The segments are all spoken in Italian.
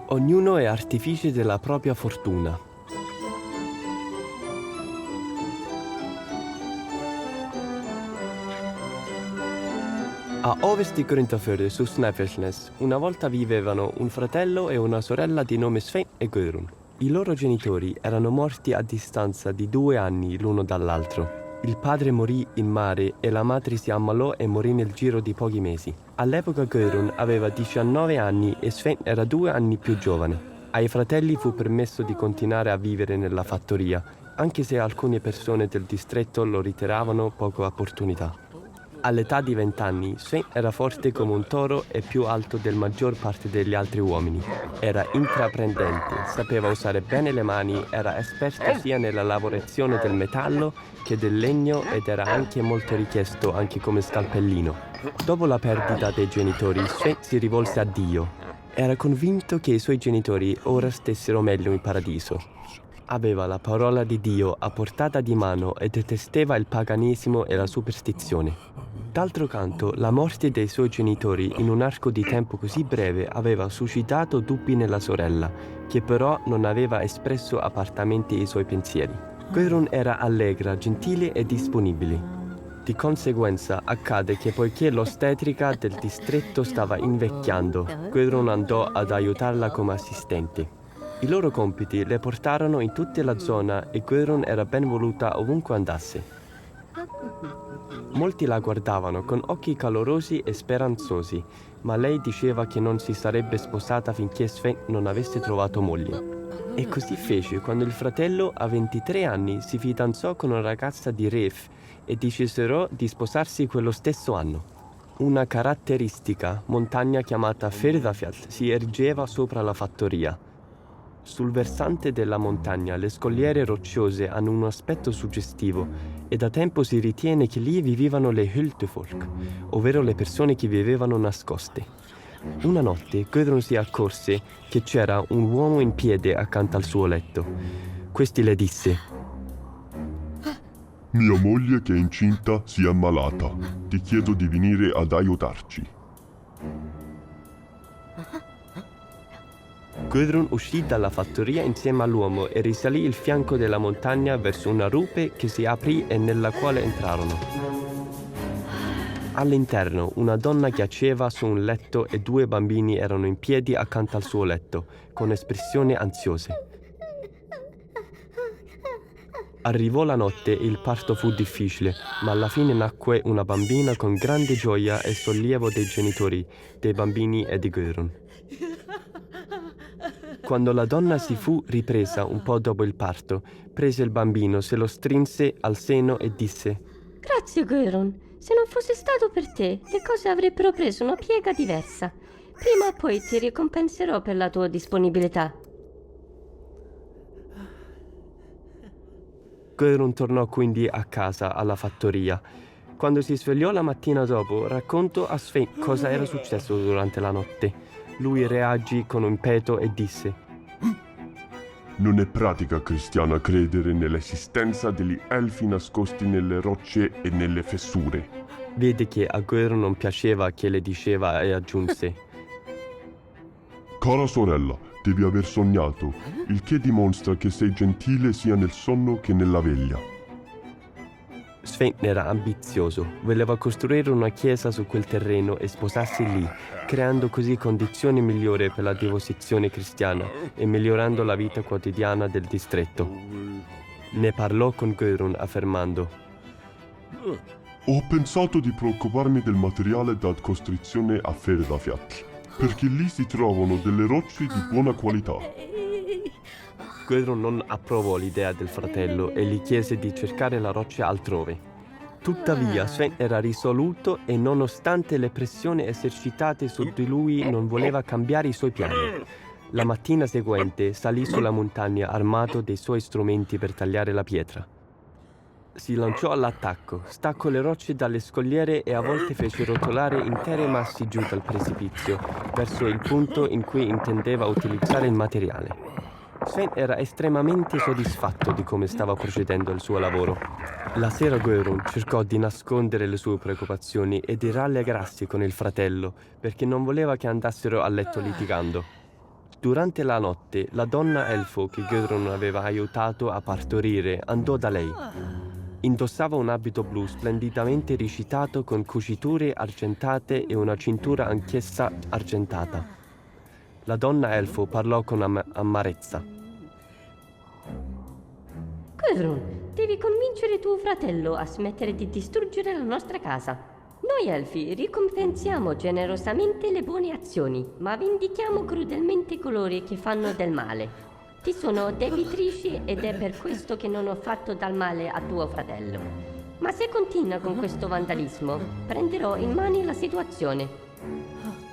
Ognuno è artefice della propria fortuna. A ovest di Gryntafjörður, su Snæfellsnes, una volta vivevano un fratello e una sorella di nome Sveinn e Guðrún. I loro genitori erano morti a distanza di 2 anni l'uno dall'altro. Il padre morì in mare e la madre si ammalò e morì nel giro di pochi mesi. All'epoca Guðrún aveva 19 anni e Sveinn era 2 anni più giovane. Ai fratelli fu permesso di continuare a vivere nella fattoria, anche se alcune persone del distretto lo ritenevano poco opportunità. All'età di 20 anni, Sveinn era forte come un toro e più alto del maggior parte degli altri uomini. Era intraprendente, sapeva usare bene le mani, era esperto sia nella lavorazione del metallo che del legno ed era anche molto richiesto anche come scalpellino. Dopo la perdita dei genitori, Sveinn si rivolse a Dio. Era convinto che i suoi genitori ora stessero meglio in paradiso. Aveva la parola di Dio a portata di mano e detestava il paganesimo e la superstizione. D'altro canto, la morte dei suoi genitori in un arco di tempo così breve aveva suscitato dubbi nella sorella, che però non aveva espresso apertamente i suoi pensieri. Guðrún era allegra, gentile e disponibile. Di conseguenza accade che poiché l'ostetrica del distretto stava invecchiando, Guðrún andò ad aiutarla come assistente. I loro compiti le portarono in tutta la zona e Guðrún era ben voluta ovunque andasse. Molti la guardavano con occhi calorosi e speranzosi, ma lei diceva che non si sarebbe sposata finché Sveinn non avesse trovato moglie. E così fece quando il fratello, a 23 anni, si fidanzò con una ragazza di Ref e decisero di sposarsi quello stesso anno. Una caratteristica montagna chiamata Firðafjall si ergeva sopra la fattoria. Sul versante della montagna le scogliere rocciose hanno un aspetto suggestivo e da tempo si ritiene che lì vivevano le Huldufolk, ovvero le persone che vivevano nascoste. Una notte Guðrún si accorse che c'era un uomo in piedi accanto al suo letto. Questi le disse: Mia moglie che è incinta si è ammalata. Ti chiedo di venire ad aiutarci. Guðrún uscì dalla fattoria insieme all'uomo e risalì il fianco della montagna verso una rupe che si aprì e nella quale entrarono. All'interno una donna giaceva su un letto e 2 bambini erano in piedi accanto al suo letto, con espressioni ansiose. Arrivò la notte e il parto fu difficile, ma alla fine nacque una bambina con grande gioia e sollievo dei genitori, dei bambini e di Guðrún. Quando la donna si fu ripresa un po' dopo il parto, prese il bambino, se lo strinse al seno e disse: Grazie Guðrún, se non fosse stato per te, le cose avrebbero preso una piega diversa. Prima o poi ti ricompenserò per la tua disponibilità. Guðrún tornò quindi a casa, alla fattoria. Quando si svegliò la mattina dopo, raccontò a Sveinn cosa era successo durante la notte. Lui reagì con impeto e disse: Non è pratica cristiana credere nell'esistenza degli elfi nascosti nelle rocce e nelle fessure. Vede che a Guðrún non piaceva che le diceva e aggiunse: Cara sorella, devi aver sognato, il che dimostra che sei gentile sia nel sonno che nella veglia. Sveinn era ambizioso, voleva costruire una chiesa su quel terreno e sposarsi lì, creando così condizioni migliori per la devozione cristiana e migliorando la vita quotidiana del distretto. Ne parlò con Guðrún affermando: Ho pensato di preoccuparmi del materiale da costruzione a Firðafjall, perché lì si trovano delle rocce di buona qualità. Guðrún non approvò l'idea del fratello e gli chiese di cercare la roccia altrove. Tuttavia Sveinn era risoluto e nonostante le pressioni esercitate su di lui non voleva cambiare i suoi piani. La mattina seguente salì sulla montagna armato dei suoi strumenti per tagliare la pietra. Si lanciò all'attacco, staccò le rocce dalle scogliere e a volte fece rotolare intere massi giù dal precipizio, verso il punto in cui intendeva utilizzare il materiale. Sveinn era estremamente soddisfatto di come stava procedendo il suo lavoro. La sera Guðrún cercò di nascondere le sue preoccupazioni e di rallegrarsi con il fratello, perché non voleva che andassero a letto litigando. Durante la notte, la donna elfo che Gudrun aveva aiutato a partorire andò da lei. Indossava un abito blu splendidamente ricitato con cuciture argentate e una cintura anch'essa argentata. La donna elfo parlò con amarezza. Gudrun, devi convincere tuo fratello a smettere di distruggere la nostra casa. Noi elfi ricompensiamo generosamente le buone azioni, ma vendichiamo crudelmente coloro che fanno del male. Ti sono debitrici ed è per questo che non ho fatto del male a tuo fratello. Ma se continua con questo vandalismo, prenderò in mano la situazione.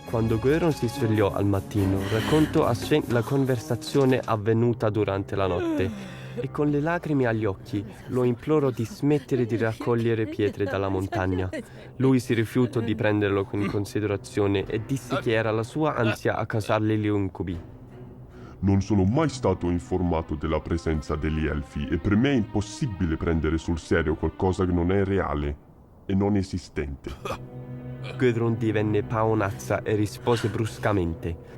Quando Gudrun si svegliò al mattino, raccontò a Sven la conversazione avvenuta durante la notte e con le lacrime agli occhi lo implorò di smettere di raccogliere pietre dalla montagna. Lui si rifiutò di prenderlo in considerazione e disse che era la sua ansia a causargli gli incubi. Non sono mai stato informato della presenza degli elfi e per me è impossibile prendere sul serio qualcosa che non è reale e non esistente. Gudrun divenne paonazza e rispose bruscamente: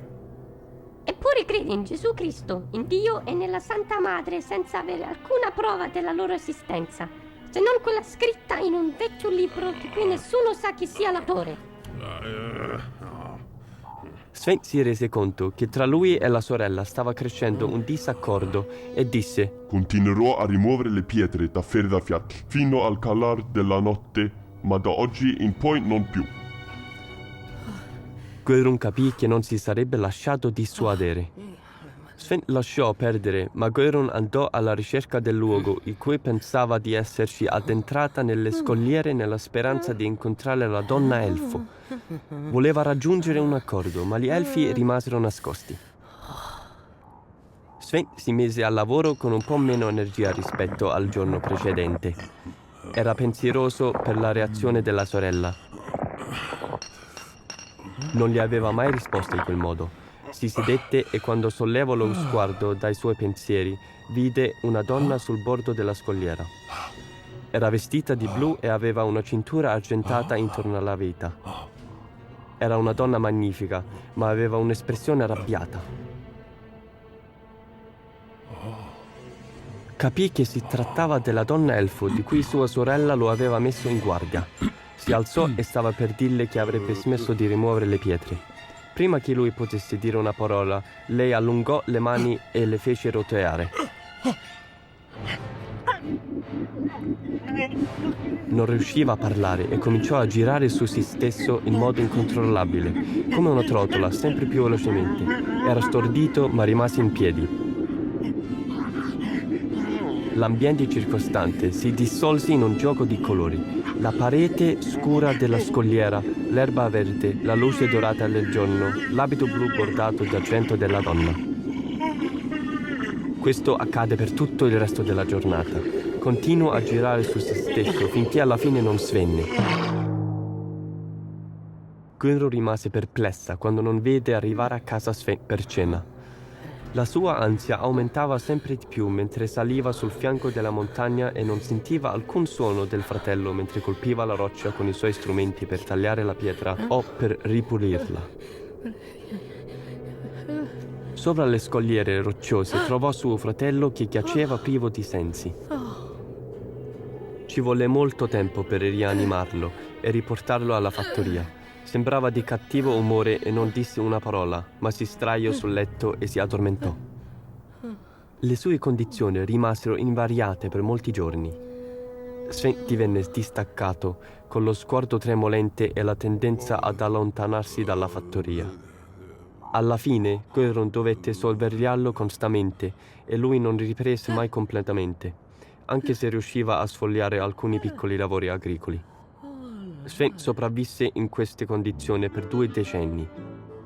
Eppure credi in Gesù Cristo, in Dio e nella Santa Madre senza avere alcuna prova della loro esistenza, se non quella scritta in un vecchio libro di cui nessuno sa chi sia l'autore. Sven si rese conto che tra lui e la sorella stava crescendo un disaccordo e disse: Continuerò a rimuovere le pietre da Firdafiatl fino al calar della notte, ma da oggi in poi non più. Gudrun capì che non si sarebbe lasciato dissuadere. Sven lasciò perdere, ma Gudrun andò alla ricerca del luogo in cui pensava di esserci addentrata nelle scogliere nella speranza di incontrare la donna elfo. Voleva raggiungere un accordo, ma gli elfi rimasero nascosti. Sven si mise al lavoro con un po' meno energia rispetto al giorno precedente. Era pensieroso per la reazione della sorella. Non gli aveva mai risposto in quel modo. Si sedette e quando sollevò lo sguardo dai suoi pensieri, vide una donna sul bordo della scogliera. Era vestita di blu e aveva una cintura argentata intorno alla vita. Era una donna magnifica, ma aveva un'espressione arrabbiata. Capì che si trattava della donna elfo di cui sua sorella lo aveva messo in guardia. Si alzò e stava per dirle che avrebbe smesso di rimuovere le pietre. Prima che lui potesse dire una parola, lei allungò le mani e le fece roteare. Non riusciva a parlare e cominciò a girare su se stesso in modo incontrollabile, come una trottola, sempre più velocemente. Era stordito, ma rimase in piedi. L'ambiente circostante si dissolse in un gioco di colori. La parete scura della scogliera, l'erba verde, la luce dorata del giorno, l'abito blu bordato d'argento della donna. Questo accade per tutto il resto della giornata. Continuò a girare su se stesso finché alla fine non svenne. Gudrun rimase perplessa quando non vede arrivare a casa Sven per cena. La sua ansia aumentava sempre di più mentre saliva sul fianco della montagna e non sentiva alcun suono del fratello mentre colpiva la roccia con i suoi strumenti per tagliare la pietra o per ripulirla. Sopra le scogliere rocciose trovò suo fratello che giaceva privo di sensi. Ci volle molto tempo per rianimarlo e riportarlo alla fattoria. Sembrava di cattivo umore e non disse una parola, ma si sdraiò sul letto e si addormentò. Le sue condizioni rimasero invariate per molti giorni. Sven divenne distaccato, con lo sguardo tremolente e la tendenza ad allontanarsi dalla fattoria. Alla fine, Gudrun dovette sorvegliarlo costantemente e lui non riprese mai completamente, anche se riusciva a sfogliare alcuni piccoli lavori agricoli. Sven sopravvisse in queste condizioni per 2 decenni.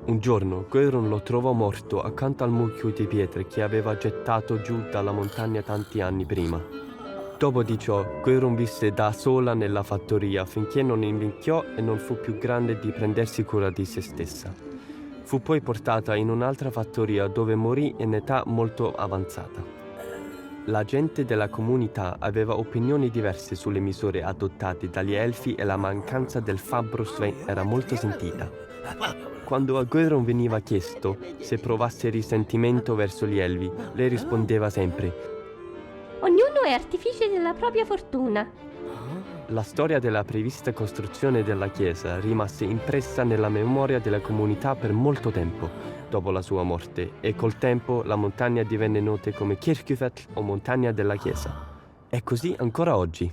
Un giorno Gudrun lo trovò morto accanto al mucchio di pietre che aveva gettato giù dalla montagna tanti anni prima. Dopo di ciò, Gudrun visse da sola nella fattoria finché non invecchiò e non fu più grande di prendersi cura di se stessa. Fu poi portata in un'altra fattoria dove morì in età molto avanzata. La gente della comunità aveva opinioni diverse sulle misure adottate dagli elfi e la mancanza del fabbro Sven era molto sentita. Quando a Gudrun veniva chiesto se provasse risentimento verso gli Elfi, lei rispondeva sempre: Ognuno è artefice della propria fortuna. La storia della prevista costruzione della chiesa rimase impressa nella memoria della comunità per molto tempo dopo la sua morte e col tempo la montagna divenne nota come Kirkjufell o montagna della chiesa. È così ancora oggi.